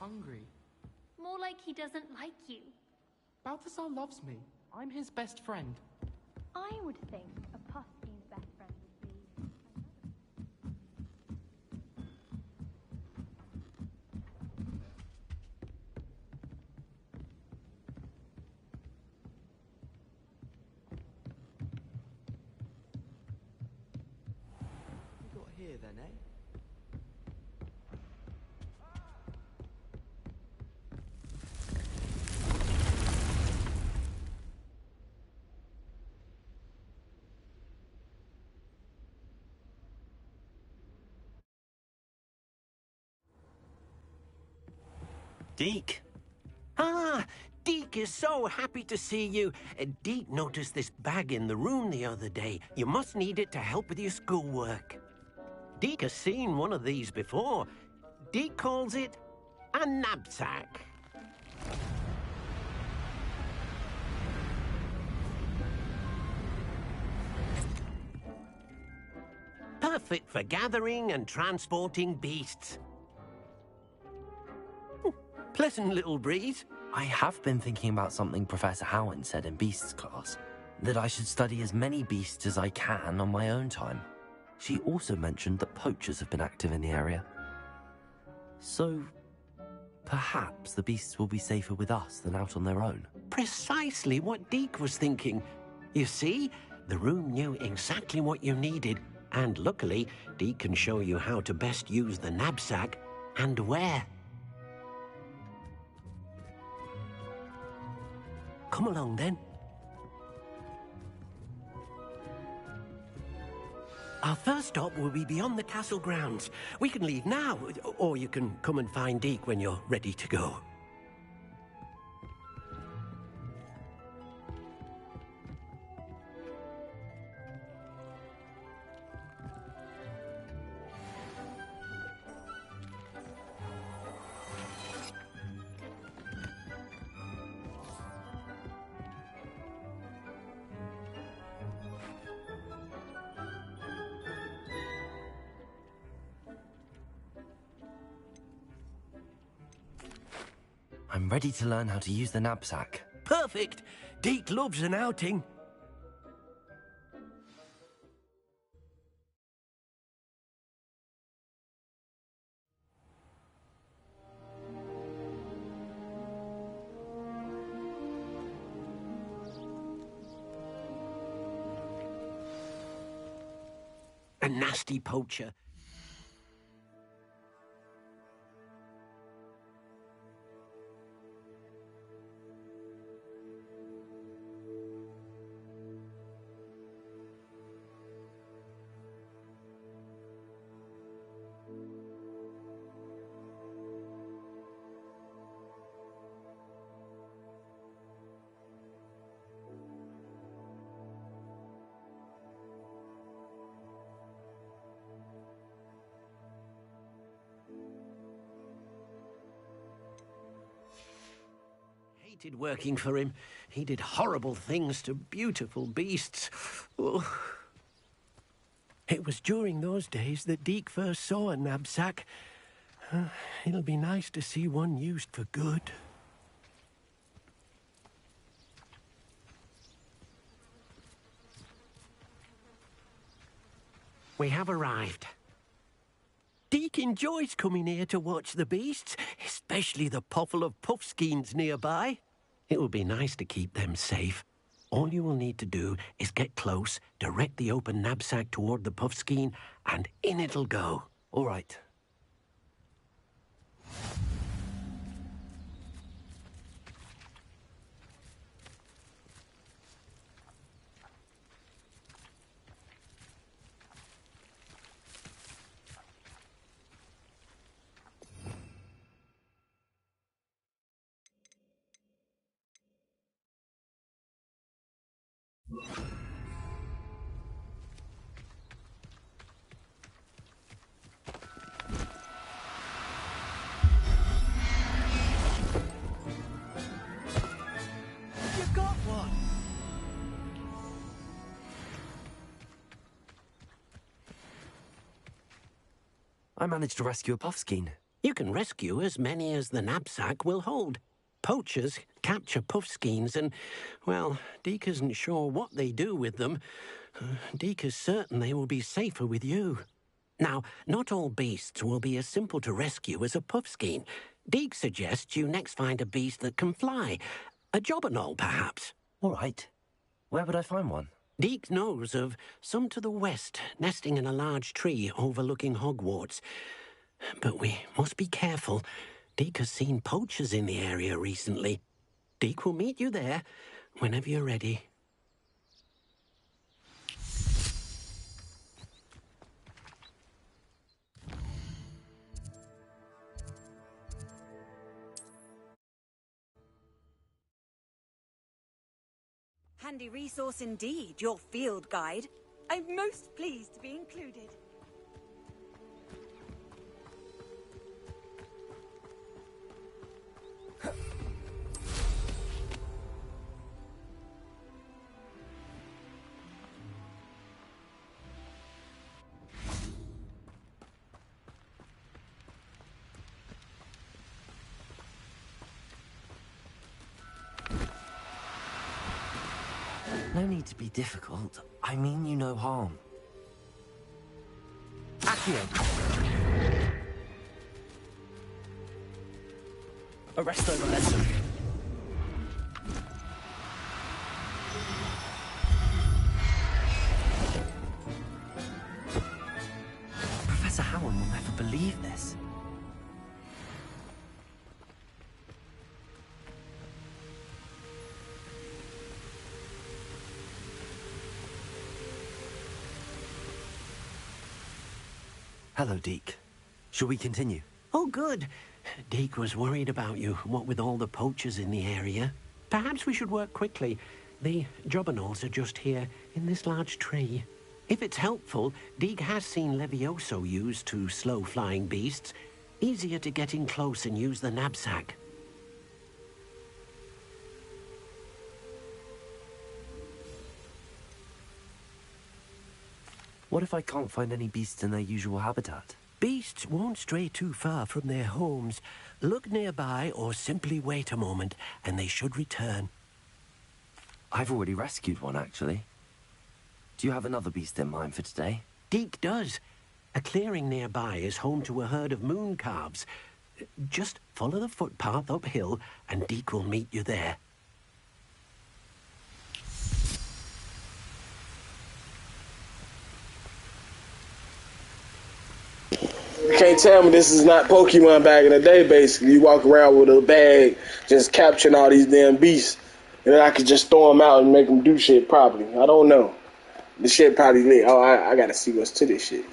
hungry. More like he doesn't like you. Balthazar loves me. I'm his best friend. I would think a Puffskein's best friend would be... We got here then, eh? Deke. Ah, Deke is so happy to see you. Deke noticed this bag in the room the other day. You must need it to help with your schoolwork. Deke has seen one of these before. Deke calls it a knapsack. Perfect for gathering and transporting beasts. Pleasant little breeze. I have been thinking about something Professor Howard said in Beasts class, that I should study as many beasts as I can on my own time. She also mentioned that poachers have been active in the area. So, perhaps the beasts will be safer with us than out on their own. Precisely what Deke was thinking. You see, the room knew exactly what you needed, and luckily, Deke can show you how to best use the knapsack and where. Come along, then. Our first stop will be beyond the castle grounds. We can leave now, or you can come and find Deke when you're ready to go. I'm ready to learn how to use the knapsack. Perfect! Deke loves an outing. A nasty poacher. Hated working for him. He did horrible things to beautiful beasts. Oh. It was during those days that Deke first saw a knapsack. It'll be nice to see one used for good. We have arrived. Deke enjoys coming here to watch the beasts, especially the potful of Puffskeins nearby. It will be nice to keep them safe. All you will need to do is get close, direct the open knapsack toward the Puffskein, and in it'll go. All right. I managed to rescue a Puffskein. You can rescue as many as the knapsack will hold. Poachers capture puffskeins and, well, Deke isn't sure what they do with them. Deke is certain they will be safer with you. Now, not all beasts will be as simple to rescue as a puffskein. Deke suggests you next find a beast that can fly. A jobberknoll, perhaps. All right. Where would I find one? Deke knows of some to the west, nesting in a large tree overlooking Hogwarts. But we must be careful. Deke has seen poachers in the area recently. Deke will meet you there whenever you're ready. Handy resource indeed, your field guide. I'm most pleased to be included. No need to be difficult. I mean you no harm. Accio! Arresto momentum. Professor Howard will never believe this. Hello, Deke. Shall we continue? Oh, good. Deke was worried about you, what with all the poachers in the area. Perhaps we should work quickly. The jobberknolls are just here, in this large tree. If it's helpful, Deke has seen Levioso used to slow flying beasts. Easier to get in close and use the knapsack. What if I can't find any beasts in their usual habitat? Beasts won't stray too far from their homes. Look nearby or simply wait a moment, and they should return. I've already rescued one, actually. Do you have another beast in mind for today? Deke does. A clearing nearby is home to a herd of moon calves. Just follow the footpath uphill, and Deke will meet you there. You can't tell me this is not Pokemon back in the day, basically. You walk around with a bag just capturing all these damn beasts. And then I could just throw them out and make them do shit properly. I don't know. This shit probably lit. Oh, I gotta see what's to this shit.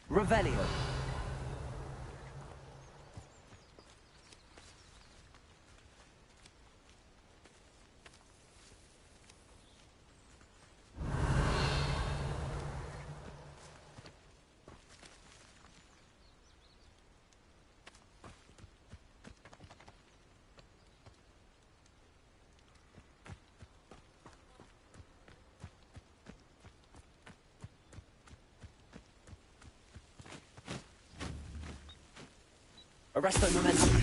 Revelio. Arresto momentum.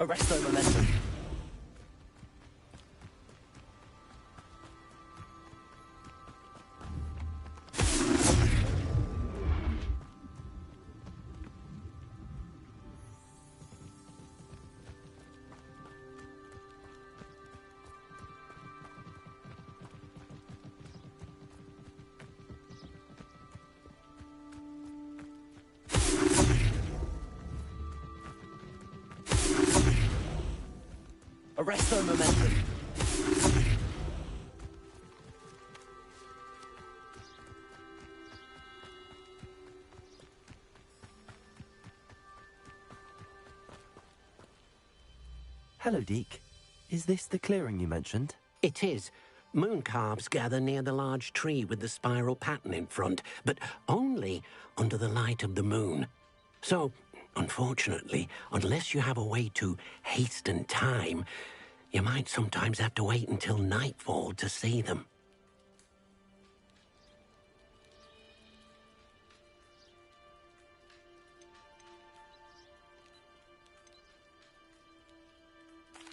Arresto momentum. Arresto momentum. Hello, Deke. Is this the clearing you mentioned? It is. Moon calves gather near the large tree with the spiral pattern in front, but only under the light of the moon. So, unfortunately, unless you have a way to hasten time, you might sometimes have to wait until nightfall to see them.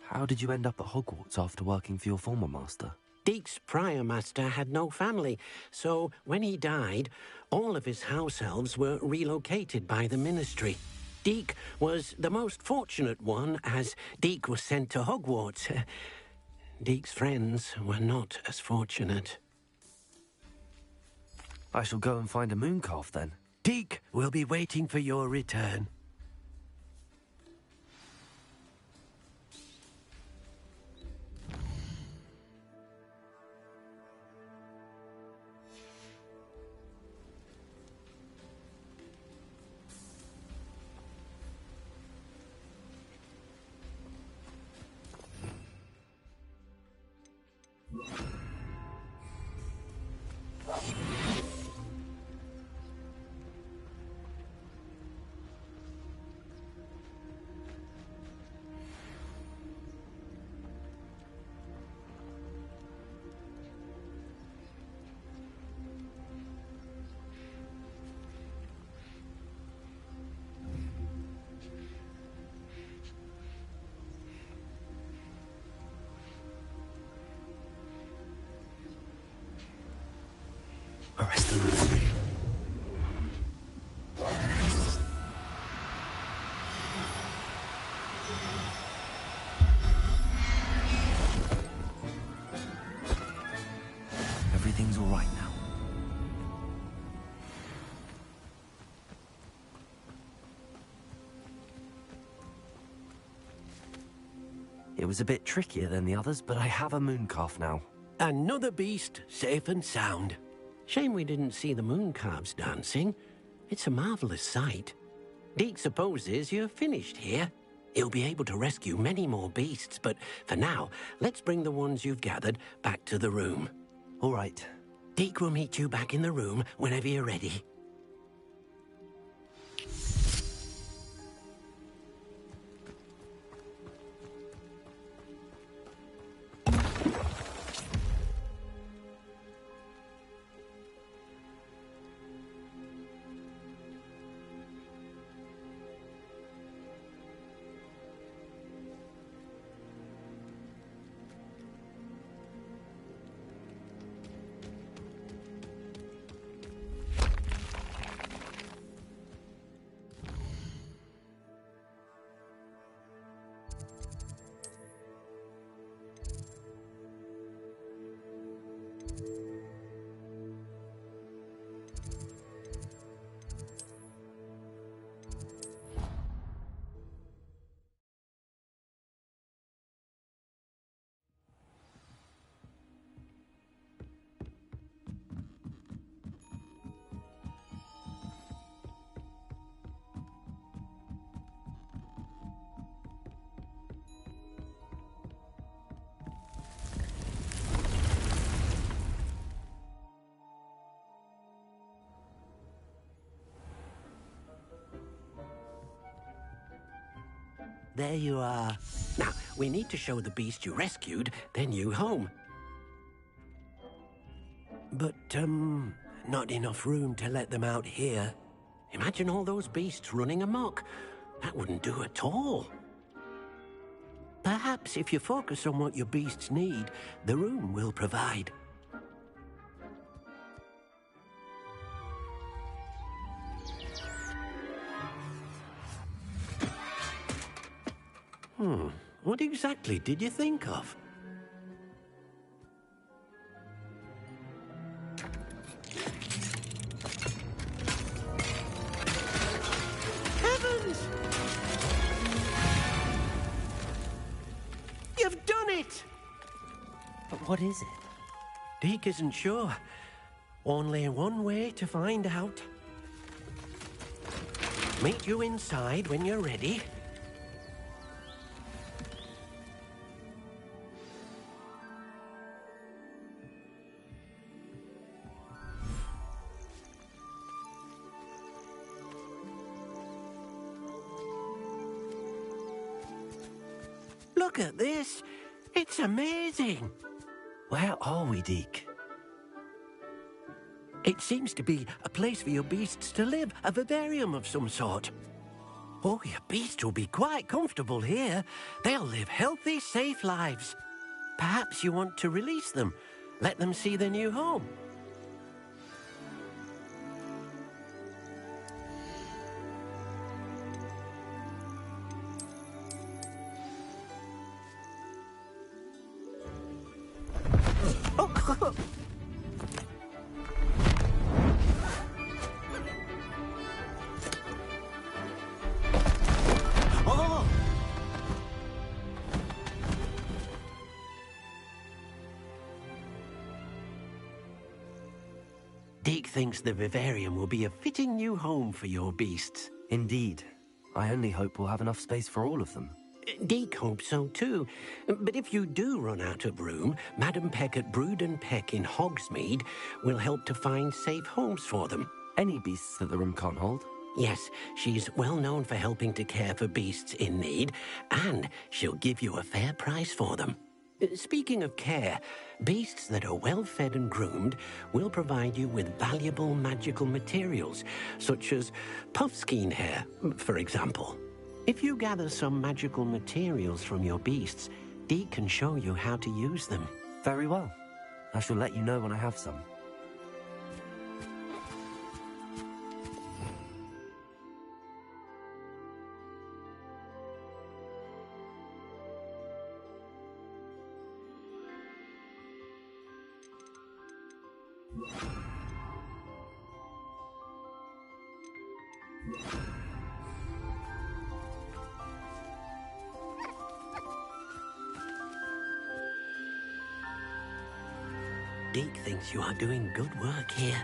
How did you end up at Hogwarts after working for your former master? Deke's prior master had no family, so when he died, all of his house elves were relocated by the ministry. Deke was the most fortunate one, as Deke was sent to Hogwarts. Deke's friends were not as fortunate. I shall go and find a moon calf then. Deke will be waiting for your return. Arrest them. Everything's all right now. It was a bit trickier than the others, but I have a moon calf now. Another beast, safe and sound. Shame we didn't see the moon calves dancing. It's a marvelous sight. Deke supposes you're finished here. He'll be able to rescue many more beasts, but for now, let's bring the ones you've gathered back to the room. All right. Deke will meet you back in the room whenever you're ready. There you are. Now, we need to show the beast you rescued their new home. But, not enough room to let them out here. Imagine all those beasts running amok. That wouldn't do at all. Perhaps if you focus on what your beasts need, the room will provide. What exactly did you think of? Heavens! You've What is it? Deke isn't sure. Only one way to find out. Meet you inside when you're ready. Look at this. It's amazing. Where are we, Deke? It seems to be a place for your beasts to live, a vivarium of some sort. Oh, your beasts will be quite comfortable here. They'll live healthy, safe lives. Perhaps you want to release them, let them see their new home. Deke thinks the vivarium will be a fitting new home for your beasts. Indeed. I only hope we'll have enough space for all of them. Deke hopes so too. But if you do run out of room, Madam Peck at Brood and Peck in Hogsmeade will help to find safe homes for them. Any beasts that the room can't hold? Yes, she's well known for helping to care for beasts in need, and she'll give you a fair price for them. Speaking of care, beasts that are well fed and groomed will provide you with valuable magical materials, such as puffskein hair, for example. If you gather some magical materials from your beasts, Deke can show you how to use them. Very well. I shall let you know when I have some. Deke thinks you are doing good work here.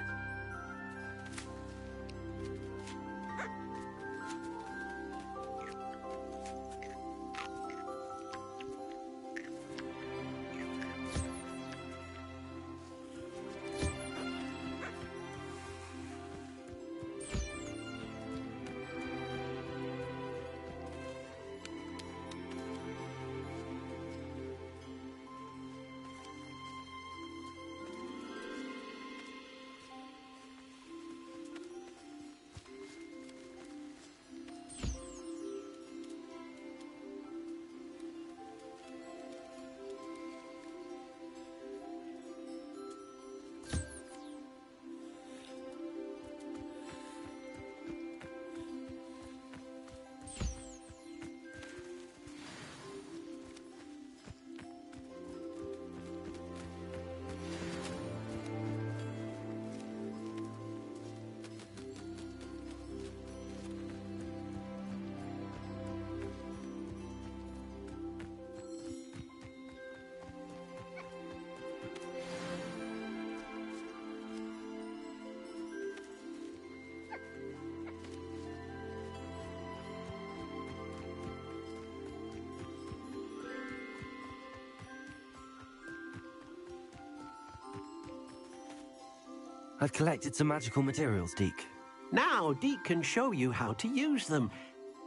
I've collected some magical materials, Deke. Now, Deke can show you how to use them.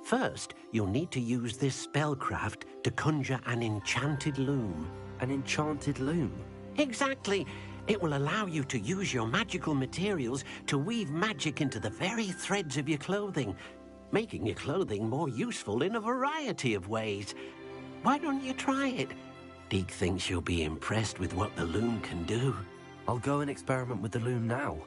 First, you'll need to use this spellcraft to conjure an enchanted loom. An enchanted loom? Exactly. It will allow you to use your magical materials to weave magic into the very threads of your clothing, making your clothing more useful in a variety of ways. Why don't you try it? Deke thinks you'll be impressed with what the loom can do. I'll go and experiment with the loom now.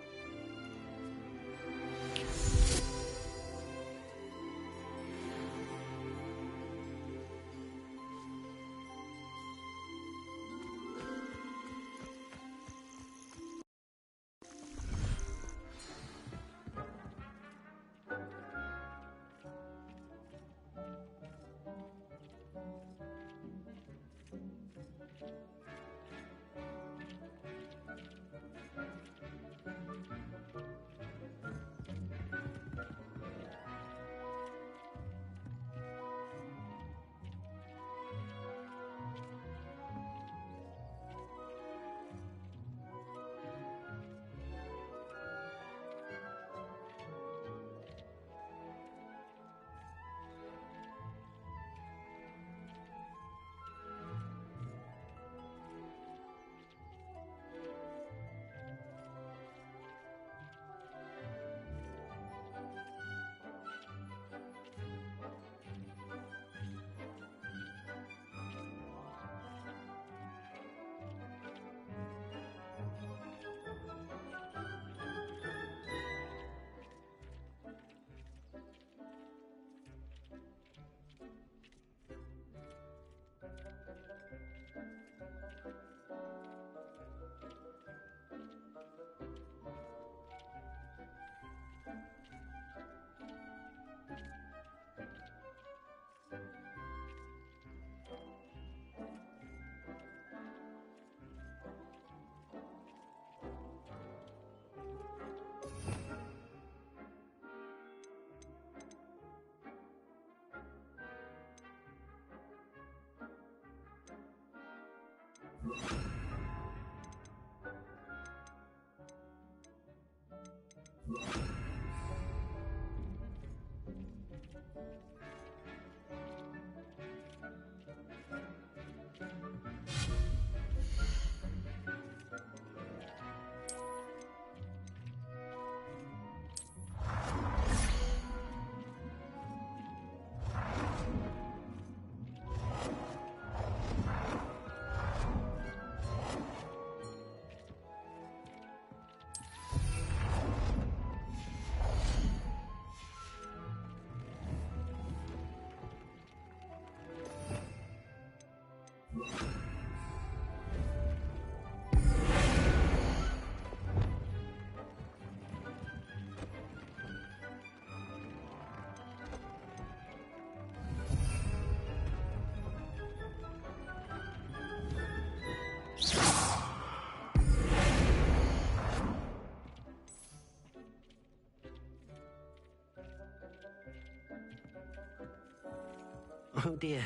Oh dear,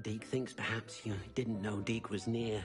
Deke thinks perhaps you didn't know Deke was near.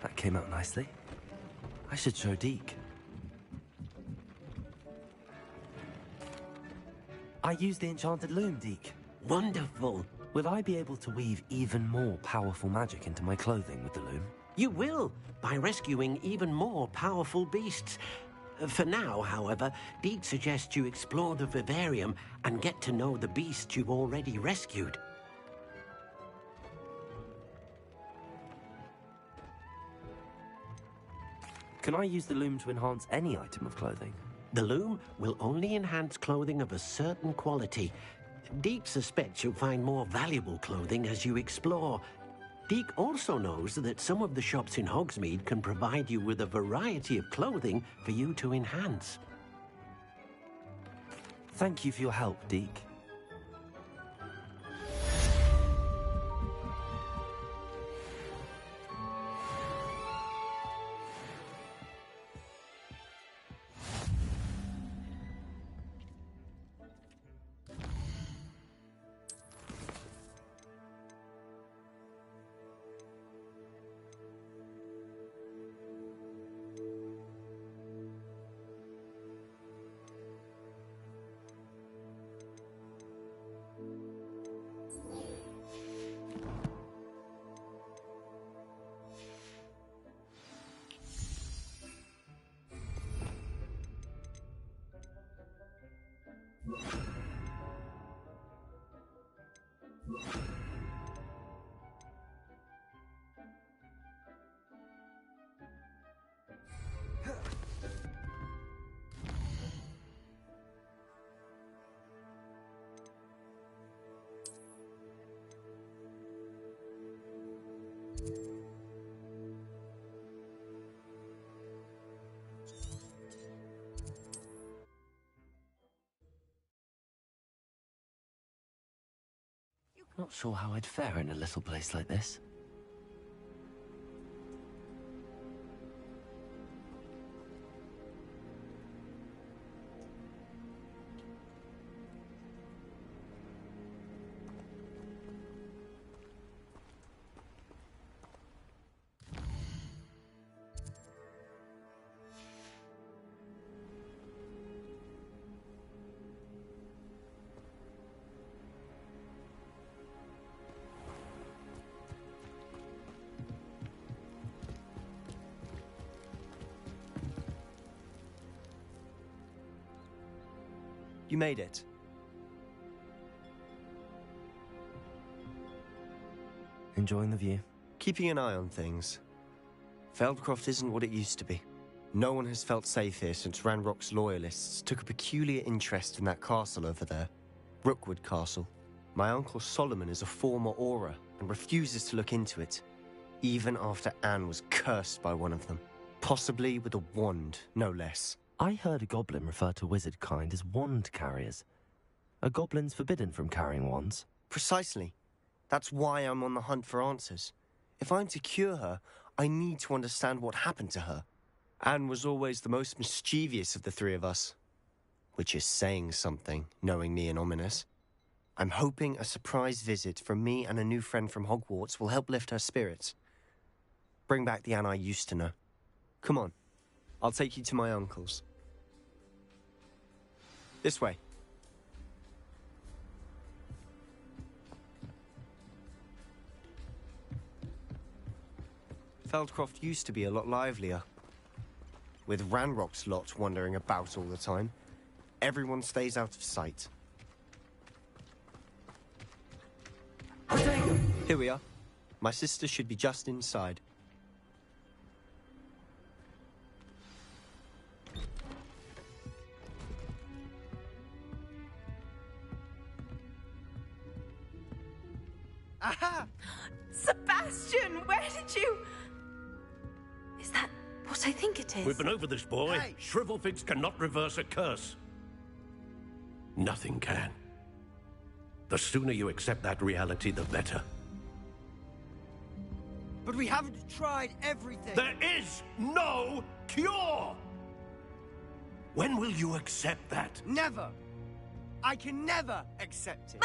That came out nicely. I should show Deke. I used the enchanted loom, Deke. Wonderful. Will I be able to weave even more powerful magic into my clothing with the loom? You will, by rescuing even more powerful beasts. For now, however, Deke suggests you explore the vivarium and get to know the beasts you've already rescued. Can I use the loom to enhance any item of clothing? The loom will only enhance clothing of a certain quality. Deke suspects you'll find more valuable clothing as you explore. Deke also knows that some of the shops in Hogsmeade can provide you with a variety of clothing for you to enhance. Thank you for your help, Deke. Not sure how I'd fare in a little place like this. You made it. Enjoying the view? Keeping an eye on things. Feldcroft isn't what it used to be. No one has felt safe here since Ranrock's loyalists took a peculiar interest in that castle over there. Rookwood Castle. My uncle Solomon is a former Auror and refuses to look into it, even after Anne was cursed by one of them. Possibly with a wand, no less. I heard a goblin refer to wizard kind as wand carriers. Are goblins forbidden from carrying wands? Precisely. That's why I'm on the hunt for answers. If I'm to cure her, I need to understand what happened to her. Anne was always the most mischievous of the three of us. Which is saying something, knowing me and Ominous. I'm hoping a surprise visit from me and a new friend from Hogwarts will help lift her spirits. Bring back the Anne I used to know. Come on, I'll take you to my uncle's. This way. Feldcroft used to be a lot livelier. With Ranrock's lot wandering about all the time, everyone stays out of sight. Here we are. My sister should be just inside. Aha! Sebastian, where did you... Is that what I think it is? We've been over this, boy. Hey. Shrivelfigs cannot reverse a curse. Nothing can. The sooner you accept that reality, the better. But we haven't tried everything. There is no cure! When will you accept that? Never. I can never accept it.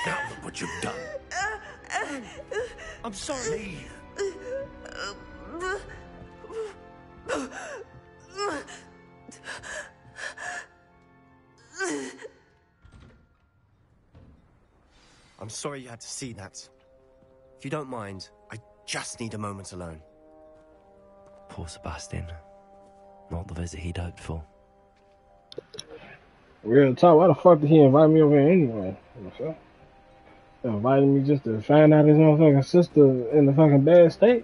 Now look what you've done. I'm sorry. Leave. I'm sorry you had to see that. If you don't mind, I just need a moment alone. Poor Sebastian. Not the visit he'd hoped for. Real talk, why the fuck did he invite me over here anyway? He invited me just to find out his motherfucking sister in the fucking bad state?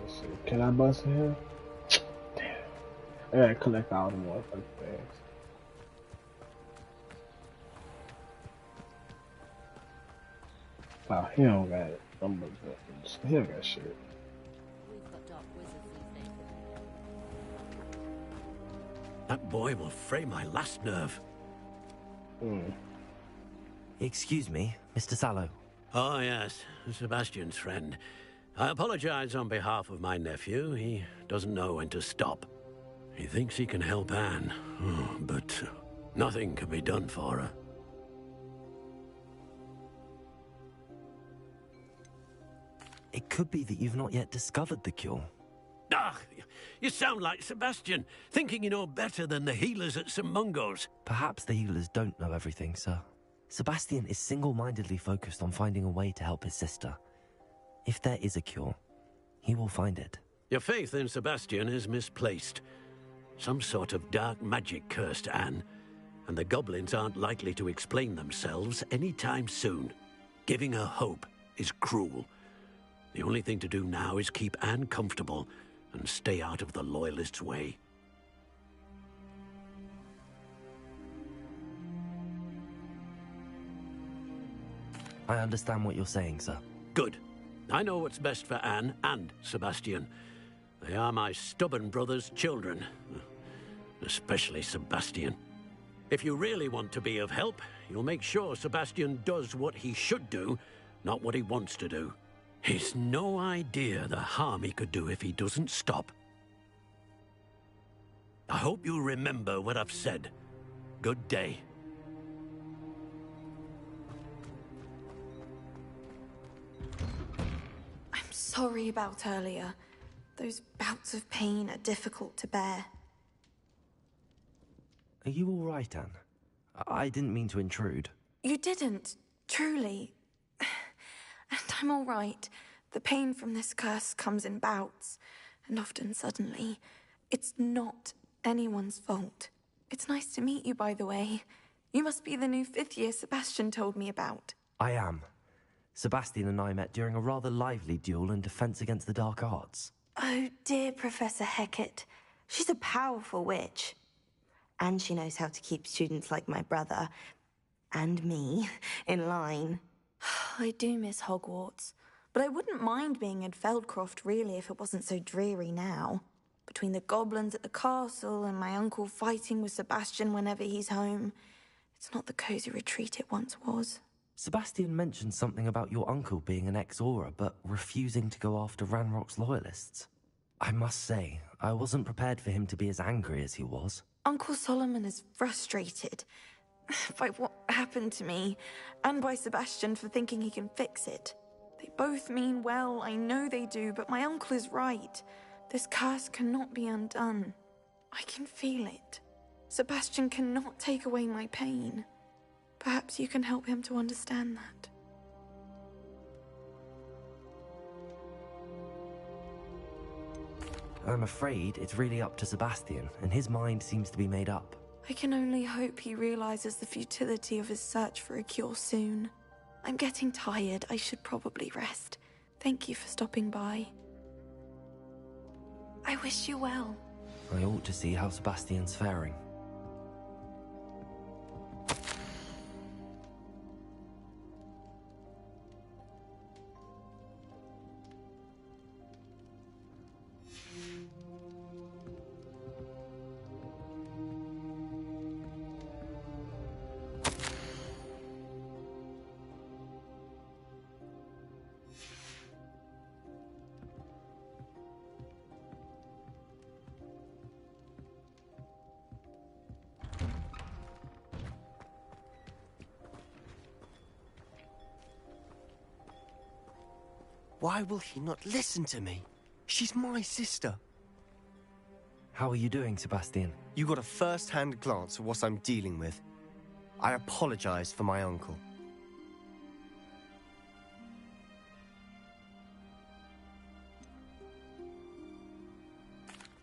Let's see, can I bust in here? Damn. I gotta collect all the motherfucking things. Oh, he don't got it. He don't got shit. That boy will fray my last nerve. Excuse me, Mr. Sallow. Oh, yes, Sebastian's friend. I apologize on behalf of my nephew. He doesn't know when to stop. He thinks he can help Anne, but nothing can be done for her. It could be that you've not yet discovered the cure. Ah, you sound like Sebastian, thinking you know better than the healers at St. Mungo's. Perhaps the healers don't know everything, sir. Sebastian is single-mindedly focused on finding a way to help his sister. If there is a cure, he will find it. Your faith in Sebastian is misplaced. Some sort of dark magic cursed Anne, and the goblins aren't likely to explain themselves anytime soon. Giving her hope is cruel. The only thing to do now is keep Anne comfortable and stay out of the Loyalists' way. I understand what you're saying, sir. Good. I know what's best for Anne and Sebastian. They are my stubborn brother's children. Especially Sebastian. If you really want to be of help, you'll make sure Sebastian does what he should do, not what he wants to do. He's no idea the harm he could do if he doesn't stop. I hope you'll remember what I've said. Good day. I'm sorry about earlier. Those bouts of pain are difficult to bear. Are you all right, Anne? I didn't mean to intrude. You didn't, truly. And I'm all right. The pain from this curse comes in bouts, and often suddenly. It's not anyone's fault. It's nice to meet you, by the way. You must be the new 5th year Sebastian told me about. I am. Sebastian and I met during a rather lively duel in Defense Against the Dark Arts. Oh, dear Professor Hecat. She's a powerful witch. And she knows how to keep students like my brother, and me, in line. I do miss Hogwarts, but I wouldn't mind being in Feldcroft, really, if it wasn't so dreary now. Between the goblins at the castle and my uncle fighting with Sebastian whenever he's home, it's not the cozy retreat it once was. Sebastian mentioned something about your uncle being an ex-Auror, but refusing to go after Ranrock's loyalists. I must say, I wasn't prepared for him to be as angry as he was. Uncle Solomon is frustrated by what happened to me, and by Sebastian for thinking he can fix it. They both mean well, I know they do, but my uncle is right. This curse cannot be undone. I can feel it. Sebastian cannot take away my pain. Perhaps you can help him to understand that. I'm afraid it's really up to Sebastian, and his mind seems to be made up. I can only hope he realizes the futility of his search for a cure soon. I'm getting tired. I should probably rest. Thank you for stopping by. I wish you well. I ought to see how Sebastian's faring. Why will he not listen to me? She's my sister. How are you doing, Sebastian? You got a first-hand glance at what I'm dealing with. I apologize for my uncle.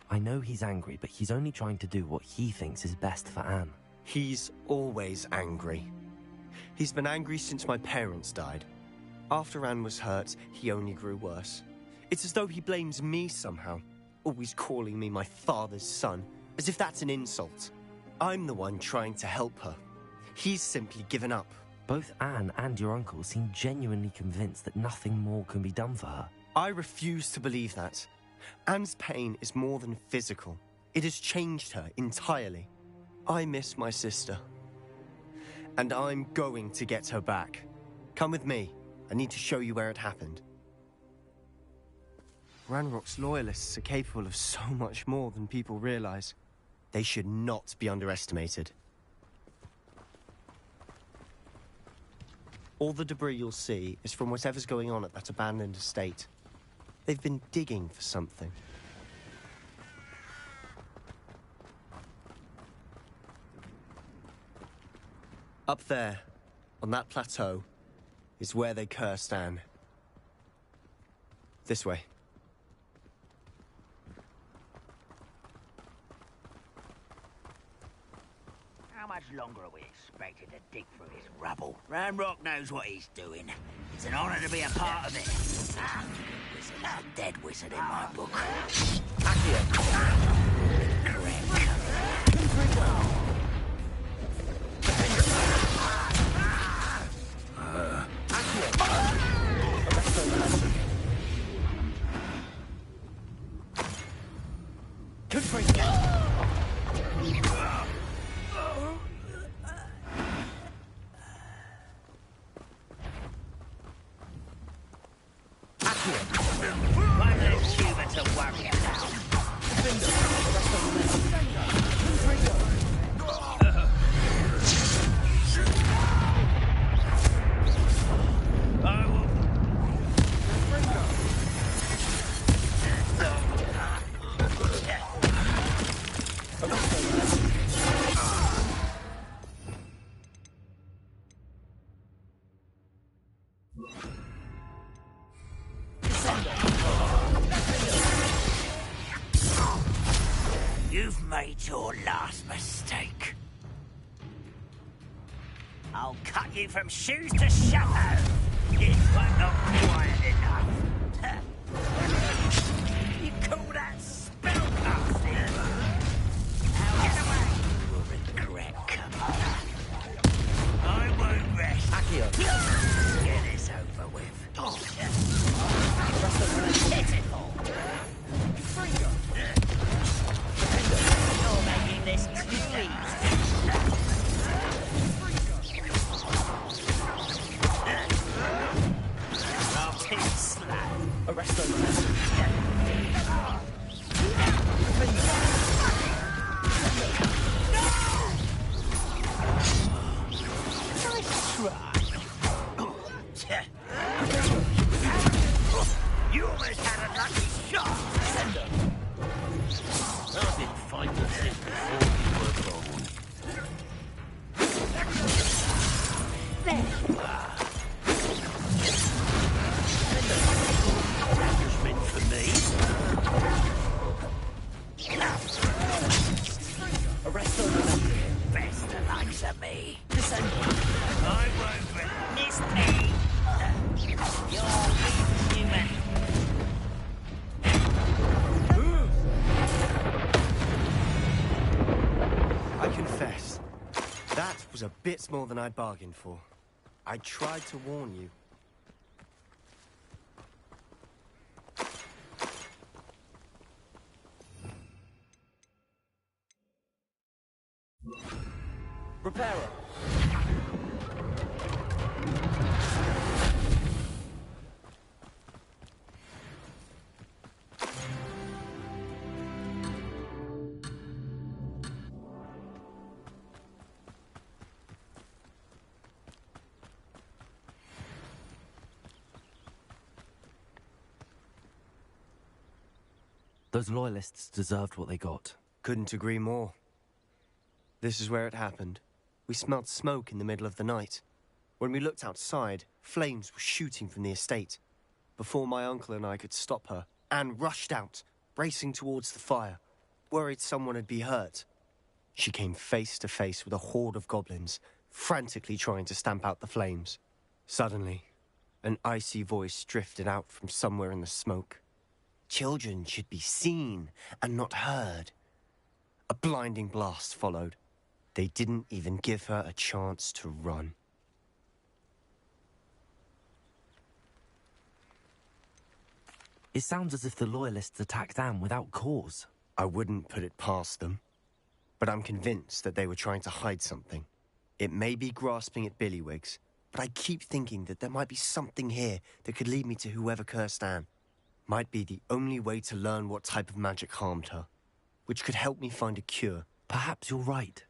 I know he's angry, but he's only trying to do what he thinks is best for Anne. He's always angry. He's been angry since my parents died. After Anne was hurt, he only grew worse. It's as though he blames me somehow, always calling me my father's son, as if that's an insult. I'm the one trying to help her. He's simply given up. Both Anne and your uncle seem genuinely convinced that nothing more can be done for her. I refuse to believe that. Anne's pain is more than physical. It has changed her entirely. I miss my sister. And I'm going to get her back. Come with me. I need to show you where it happened. Ranrock's loyalists are capable of so much more than people realize. They should not be underestimated. All the debris you'll see is from whatever's going on at that abandoned estate. They've been digging for something. Up there, on that plateau, is where they cursed Anne. This way. much longer are we expected to dig through his rubble? Ramrock knows what he's doing. It's an honor to be a part of it. Wizard's a dead wizard in my book. You've made your last mistake. I'll cut you from shoes to shadow. It were not quiet enough. You call that spellcasting? Now get away. You will regret coming. I won't rest. Get this over with. Pitiful. You're making this too easy. I'll keep slack. Arrest those. You almost had a lucky shot. I've been fighting this before you were born. There. That was meant for me. Arrest them. Best the likes of me. Descend. I won't miss me. You're human. I confess, that was a bit more than I'd bargained for. I tried to warn you. Repairer. Those loyalists deserved what they got. Couldn't agree more. This is where it happened. We smelled smoke in the middle of the night. When we looked outside, flames were shooting from the estate. Before my uncle and I could stop her, Anne rushed out, racing towards the fire, worried someone had been hurt. She came face to face with a horde of goblins, frantically trying to stamp out the flames. Suddenly, an icy voice drifted out from somewhere in the smoke. Children should be seen and not heard. A blinding blast followed. They didn't even give her a chance to run. It sounds as if the loyalists attacked Anne without cause. I wouldn't put it past them, but I'm convinced that they were trying to hide something. It may be grasping at Billywigs, but I keep thinking that there might be something here that could lead me to whoever cursed Anne. Might be the only way to learn what type of magic harmed her, which could help me find a cure. Perhaps you're right.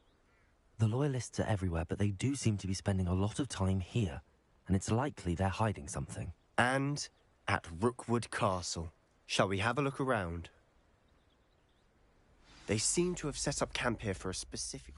The loyalists are everywhere, but they do seem to be spending a lot of time here, and it's likely they're hiding something. And at Rookwood Castle. Shall we have a look around? They seem to have set up camp here for a specific...